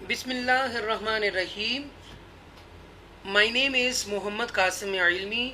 Bismillah ar-Rahman ar-Rahim. My name is Muhammad Qasim Ilmi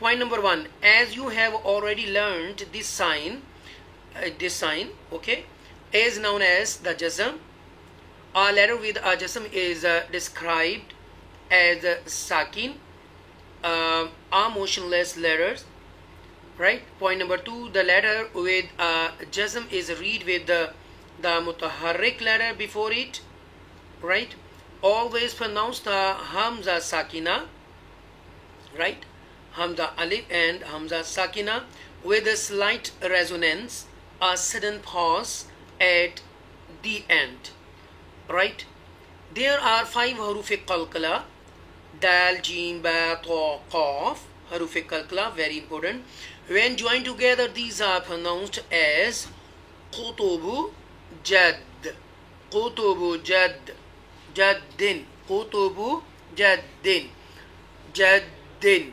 Point number 1, as you have already learned this sign, okay, is known as the jazm. A letter with a jazm is described as sakin, are motionless letters, right? Point number 2, the letter with a jazm is read with the mutaharrik letter before it, right? Always pronounce the hamza sakina, right? Hamza alif and hamza sakina with a slight resonance, a sudden pause at the end, right? There are 5 haruf qalqala: dal, jim, ba, ta, qaf. Haruf qalqala, very important. When joined together, these are pronounced as qutubu jadd, qutubu jadd, jaddin, qutubu jaddin, jaddin.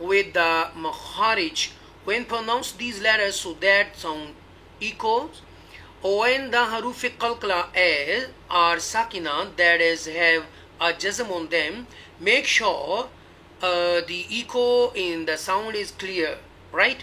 with the makharij when pronounce these letters so that sound echoes. When the haruf qalqala are sakina, that is have a jazm on them, make sure the echo in the sound is clear, right?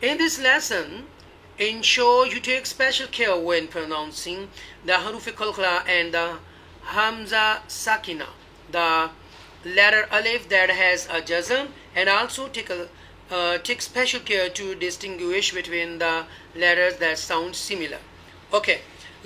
In this lesson, ensure you take special care when pronouncing the haruf qalqala and the hamza sakina, the letter alif that has a jazm, and also take special care to distinguish between the letters that sound similar. Okay,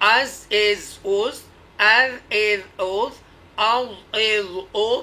as is oz, as is oz, as is oz,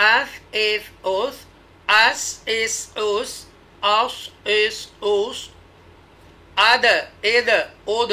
as is oz, as is oz, as is oz, ad, ed, od,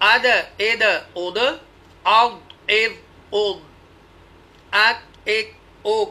ad, ed, od, ad, ed, od, at, ek, ok,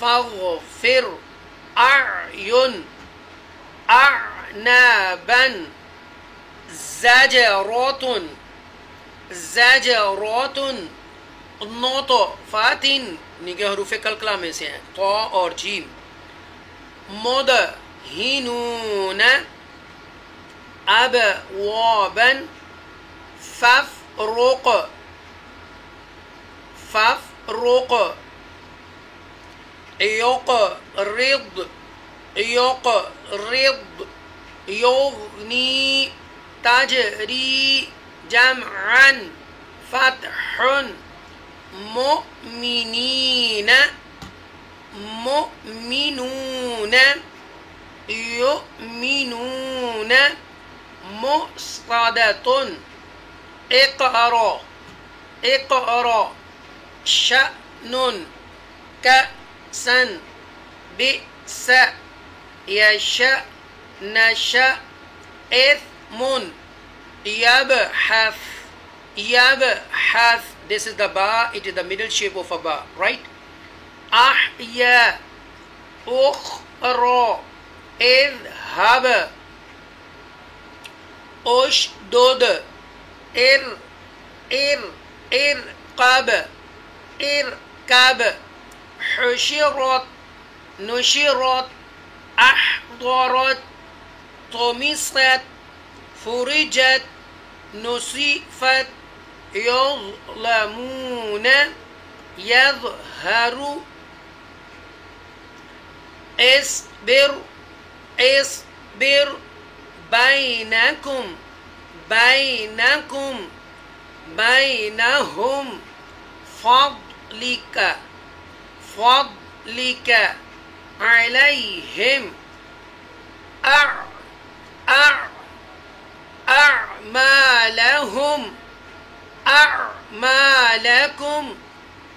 فاغفر أعين أعنابا زجرات زجرات نطفات نگہ حروف کلکلہ میں سے ہیں طا اور جیم مدهنون أبوابا فافرق يقرض يغني تجري جمعا فتح مؤمنين مؤمنون يؤمنون مصطدة اقرأ شأن كأسا بئس يشأ نشأ إثم يبحث this is the ba, it is the middle shape of a ba, right? أحيا أخرى اذهب أشدد اركب حشرت نشرت أحضرت طمست فرجت نصفت يظلمون يظهر اصبر بينكم بينهم فضلك عليهم أعمالكم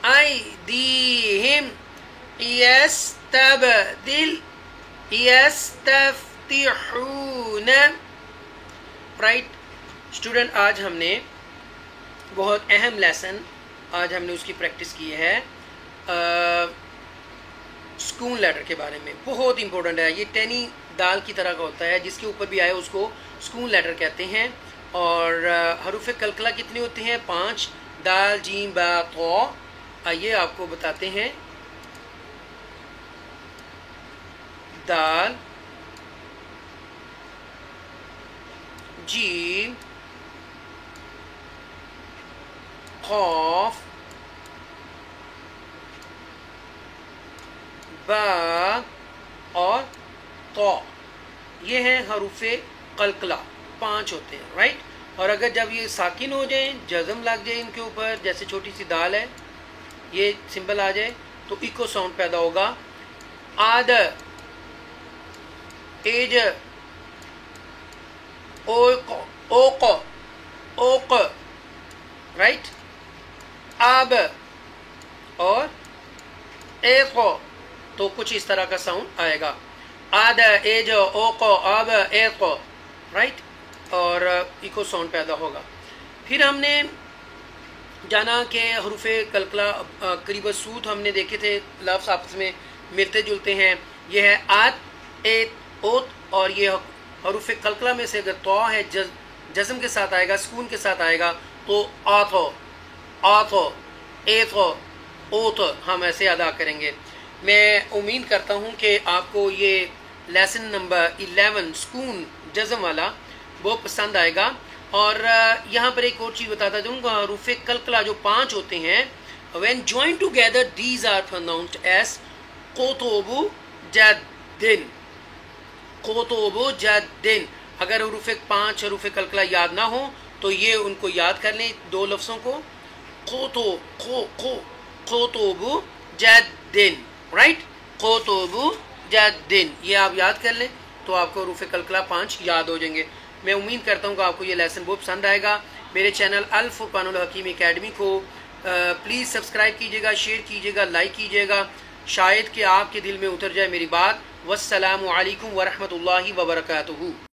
أيديهم يستفتحون رائٹ اسٹوڈنٹ آج ہم نے بہت اہم لیسن آج ہم نے اس کی پریکٹس کی ہے سکون لیٹر کے بارے میں بہت امپورٹنٹ ہے یہ ٹینی دال کی طرح کا ہوتا ہے جس کے اوپر بھی آئے اس کو سکون لیٹر کہتے ہیں اور حروف کلکلہ کتنے ہوتے ہیں 5 دال جیم با طا آئیے آپ کو بتاتے ہیں دال جیم قاف با اور طا یہ ہیں حروف قلقلہ 5 ہوتے ہیں رائٹ اور اگر جب یہ ساکن ہو جائیں جزم لگ جائے ان کے اوپر جیسے چھوٹی سی دال ہے یہ سمبل آ جائے تو ایکو ساؤنڈ پیدا ہوگا آد ایج اوق رائٹ آب اور ایق تو کچھ اس طرح کا ساؤنڈ آئے گا آد ایج اوق آب ایق رائٹ اور ایکو ساؤنڈ پیدا ہوگا پھر ہم نے جانا کہ حروف کلکلہ قریب سوت ہم نے دیکھے تھے لفظ آپس میں ملتے جلتے ہیں یہ ہے آت ایت اوت اور یہ حروف کلکلہ میں سے اگر طا ہے جزم کے ساتھ آئے گا سکون کے ساتھ آئے گا تو آتو ایتو اوت ہم ایسے ادا کریں گے میں امید کرتا ہوں کہ آپ کو یہ لیسن نمبر 11 سکون جزم والا بہت پسند آئے گا اور یہاں پر ایک اور چیز بتاتا دوں گا حروف کلکلہ جو 5 ہوتے ہیں when joined together these are pronounced as Qutub جد اگر حروف 5 حروف کلکلہ یاد نہ ہو تو یہ ان کو یاد کر لیں 2 لفظوں کو قطب جد رائٹ قطب جد یہ آپ یاد کر لیں تو آپ کو حروف کلکلہ 5 یاد ہو جائیں گے میں امید کرتا ہوں کہ آپ کو یہ لیسن بہت پسند آئے گا میرے چینل الفرقان الحکیم اکیڈمی کو پلیز سبسکرائب کیجیے گا شیئر کیجیے گا لائک کیجیے گا شاید کہ آپ کے دل میں اتر جائے میری بات والسلام علیکم ورحمۃ اللہ وبرکاتہ